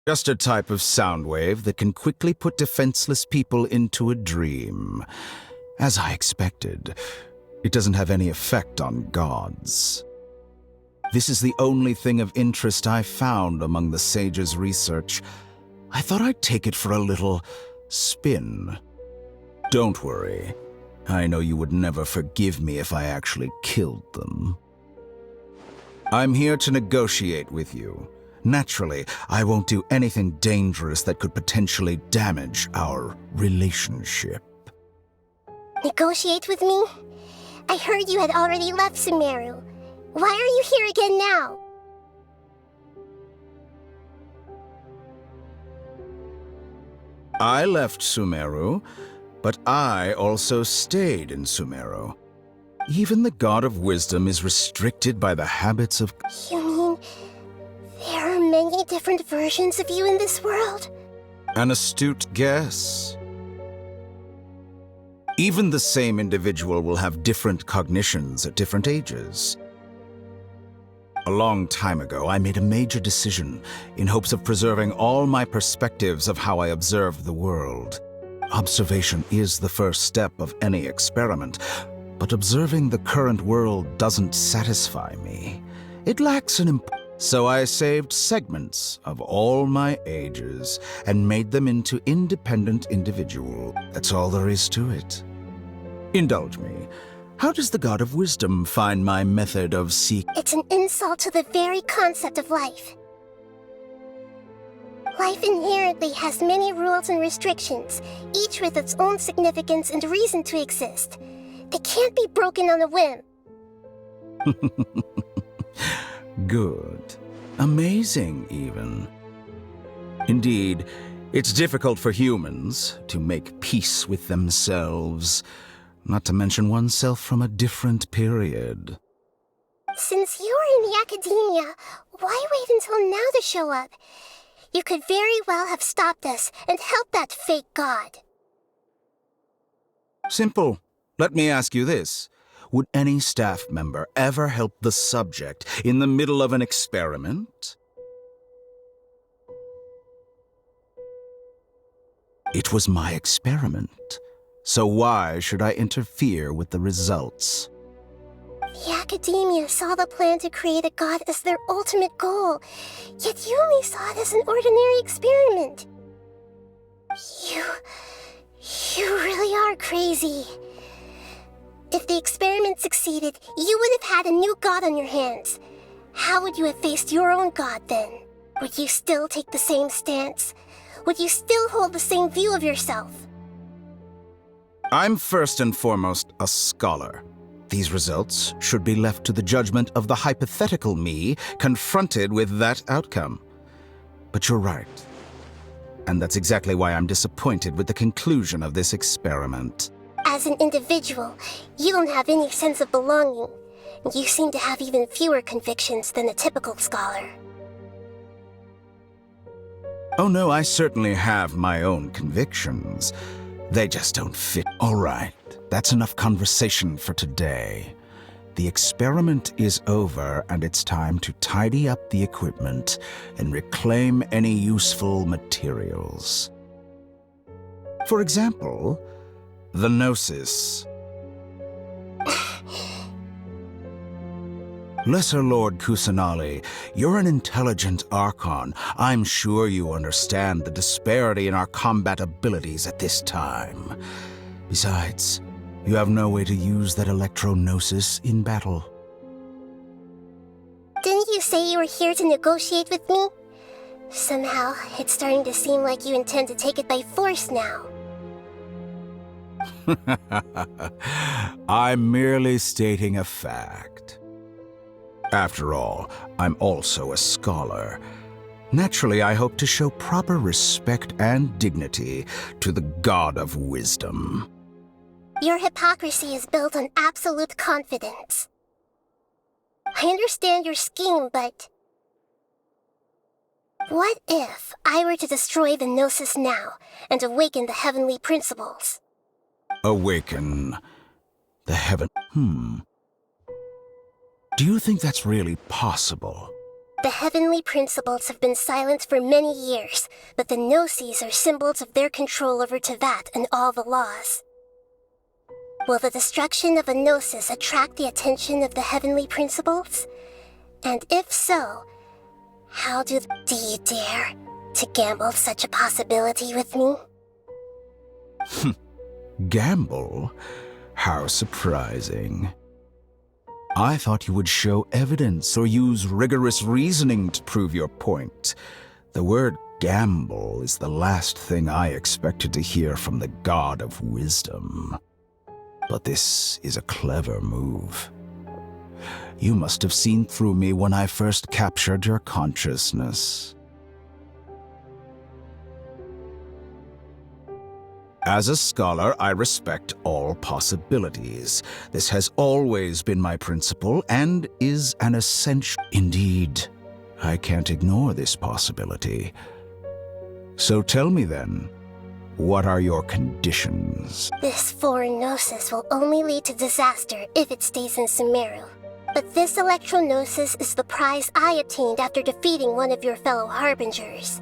Just a type of sound wave that can quickly put defenseless people into a dream. As I expected, it doesn't have any effect on gods. This is the only thing of interest I found among the sage's research. I thought I'd take it for a little spin. Don't worry. I know you would never forgive me if I actually killed them. I'm here to negotiate with you. Naturally, I won't do anything dangerous that could potentially damage our relationship. Negotiate with me? I heard you had already left Sumeru. Why are you here again now? I left Sumeru, but I also stayed in Sumeru. Even the God of Wisdom is restricted by the habits of... You mean there are many different versions of you in this world? An astute guess. Even the same individual will have different cognitions at different ages. A long time ago, I made a major decision in hopes of preserving all my perspectives of how I observed the world. Observation is the first step of any experiment, but observing the current world doesn't satisfy me. It lacks an So I saved segments of all my ages and made them into independent individuals. That's all there is to it. Indulge me. How does the God of Wisdom find my method of It's an insult to the very concept of life. Life inherently has many rules and restrictions, each with its own significance and reason to exist. They can't be broken on a whim. Good. Amazing, even. Indeed, it's difficult for humans to make peace with themselves, not to mention oneself from a different period. Since you are in the academia, why wait until now to show up? You could very well have stopped us and helped that fake god. Simple. Let me ask you this. Would any staff member ever help the subject in the middle of an experiment? It was my experiment, so why should I interfere with the results? The academia saw the plan to create a god as their ultimate goal, yet you only saw it as an ordinary experiment. You really are crazy. If the experiment succeeded, you would have had a new god on your hands. How would you have faced your own god then? Would you still take the same stance? Would you still hold the same view of yourself? I'm first and foremost a scholar. These results should be left to the judgment of the hypothetical me confronted with that outcome. But you're right. And that's exactly why I'm disappointed with the conclusion of this experiment. As an individual, you don't have any sense of belonging. You seem to have even fewer convictions than a typical scholar. Oh no, I certainly have my own convictions. They just don't fit. All right, that's enough conversation for today. The experiment is over, and it's time to tidy up the equipment and reclaim any useful materials. For example, the Gnosis. Lesser Lord Kusanali, you're an intelligent Archon. I'm sure you understand the disparity in our combat abilities at this time. Besides, you have no way to use that Electro-Gnosis in battle. Didn't you say you were here to negotiate with me? Somehow, it's starting to seem like you intend to take it by force now. I'm merely stating a fact. After all, I'm also a scholar. Naturally, I hope to show proper respect and dignity to the God of Wisdom. Your hypocrisy is built on absolute confidence. I understand your scheme, but... what if I were to destroy the Gnosis now and awaken the heavenly principles? Awaken the heaven... Do you think that's really possible? The heavenly principles have been silent for many years, but the Gnosis are symbols of their control over Tevat and all the laws. Will the destruction of a Gnosis attract the attention of the heavenly principles? And if so, how do you dare to gamble such a possibility with me? Gamble? How surprising. I thought you would show evidence or use rigorous reasoning to prove your point. The word gamble is the last thing I expected to hear from the god of wisdom. But this is a clever move. You must have seen through me when I first captured your consciousness. As a scholar, I respect all possibilities. This has always been my principle and is an essential. Indeed, I can't ignore this possibility. So tell me then, what are your conditions? This foreign Gnosis will only lead to disaster if it stays in Sumeru. But this electro-Gnosis is the prize I obtained after defeating one of your fellow Harbingers.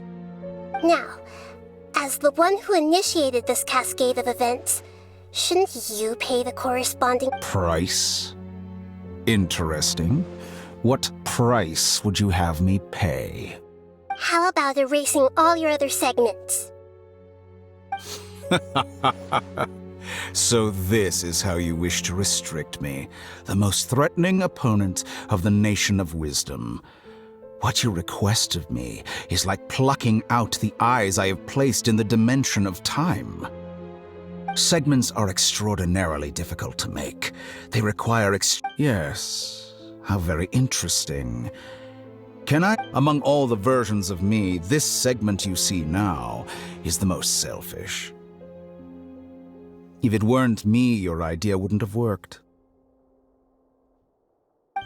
Now, as the one who initiated this cascade of events, shouldn't you pay the corresponding price? Interesting. What price would you have me pay? How about erasing all your other segments? So this is how you wish to restrict me, the most threatening opponent of the Nation of Wisdom. What you request of me is like plucking out the eyes I have placed in the dimension of time. Segments are extraordinarily difficult to make. They require Yes, how very interesting. Among all the versions of me, this segment you see now is the most selfish. If it weren't me, your idea wouldn't have worked.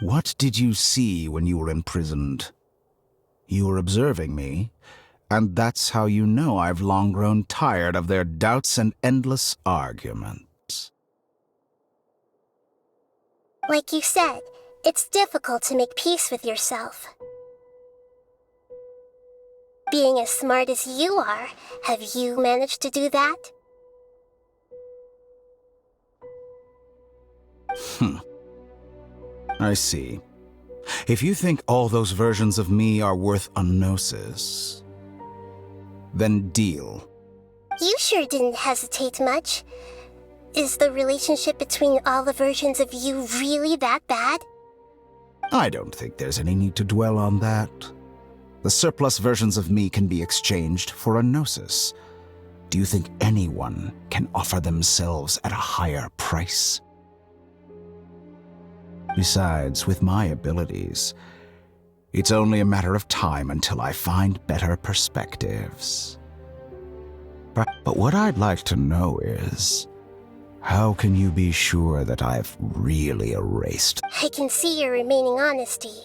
What did you see when you were imprisoned? You were observing me, and that's how you know I've long grown tired of their doubts and endless arguments. Like you said, it's difficult to make peace with yourself. Being as smart as you are, have you managed to do that? I see. If you think all those versions of me are worth a Gnosis, then deal. You sure didn't hesitate much. Is the relationship between all the versions of you really that bad? I don't think there's any need to dwell on that. The surplus versions of me can be exchanged for a Gnosis. Do you think anyone can offer themselves at a higher price? Besides, with my abilities, it's only a matter of time until I find better perspectives. But what I'd like to know is, how can you be sure that I've really erased? I can see your remaining honesty.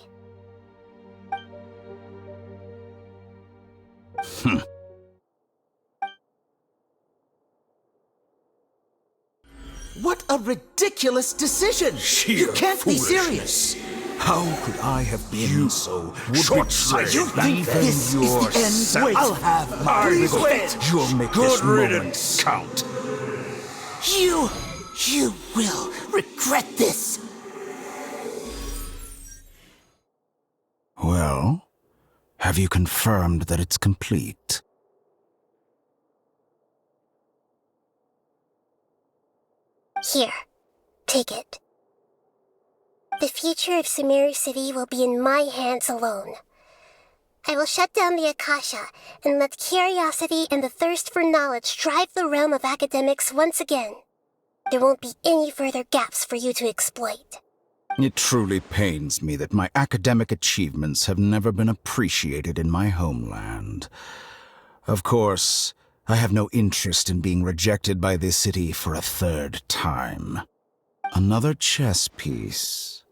What a ridiculous decision! You can't be serious! How could I have been so short-sighted? You think this is the end? Wait. I'll have my revenge! You'll make this moment count. You will regret this! Well, have you confirmed that it's complete? Here, take it. The future of Sumeru City will be in my hands alone. I will shut down the Akasha and let curiosity and the thirst for knowledge drive the realm of academics once again. There won't be any further gaps for you to exploit. It truly pains me that my academic achievements have never been appreciated in my homeland. Of course, I have no interest in being rejected by this city for a third time. Another chess piece.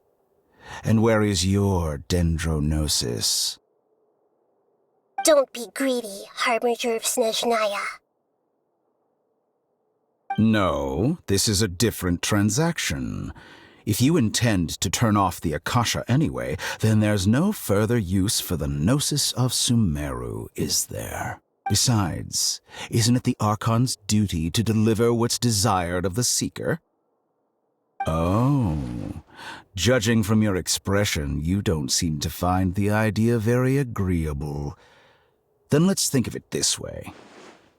And where is your Dendrognosis? Don't be greedy, Harbinger of Snezhnaya. No, this is a different transaction. If you intend to turn off the Akasha anyway, then there's no further use for the Gnosis of Sumeru, is there? Besides, isn't it the Archon's duty to deliver what's desired of the Seeker? Oh, judging from your expression, you don't seem to find the idea very agreeable. Then let's think of it this way.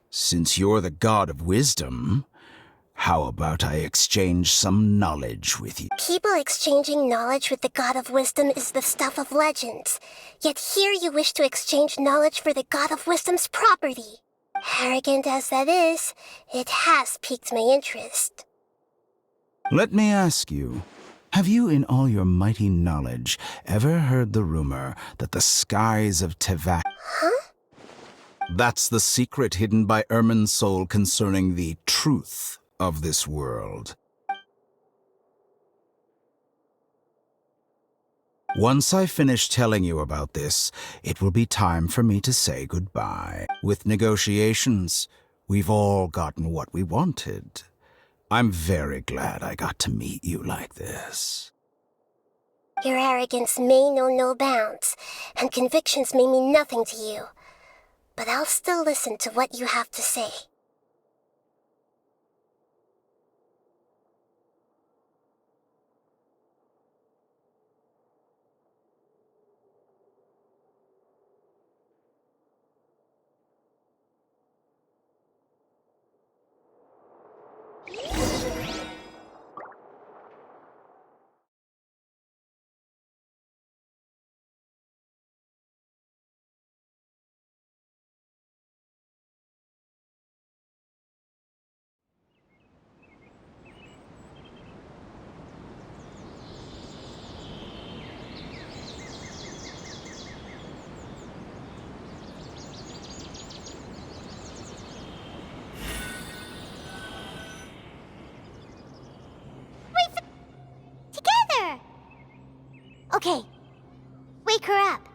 Since you're the god of wisdom, how about I exchange some knowledge with you? People exchanging knowledge with the god of wisdom is the stuff of legends. Yet here you wish to exchange knowledge for the god of wisdom's property. Arrogant as that is, it has piqued my interest. Let me ask you, have you in all your mighty knowledge ever heard the rumor that the skies of Tevat... Huh? That's the secret hidden by Ermin's soul concerning the truth of this world. Once I finish telling you about this, it will be time for me to say goodbye. With negotiations, we've all gotten what we wanted. I'm very glad I got to meet you like this. Your arrogance may know no bounds, and convictions may mean nothing to you. But I'll still listen to what you have to say. Okay, wake her up.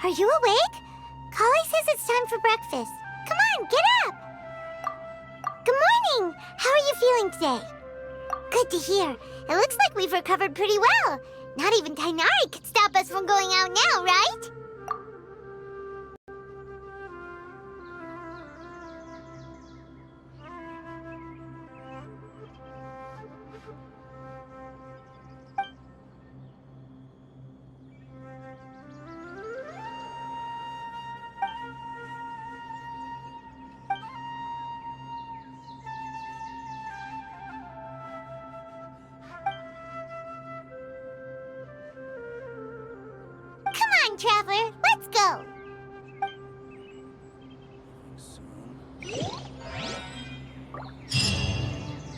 Are you awake? Kali says it's time for breakfast. Come on, get up! Good morning! How are you feeling today? Good to hear. It looks like we've recovered pretty well. Not even Tainari could stop us from going out now, right? Come on, Traveler, let's go!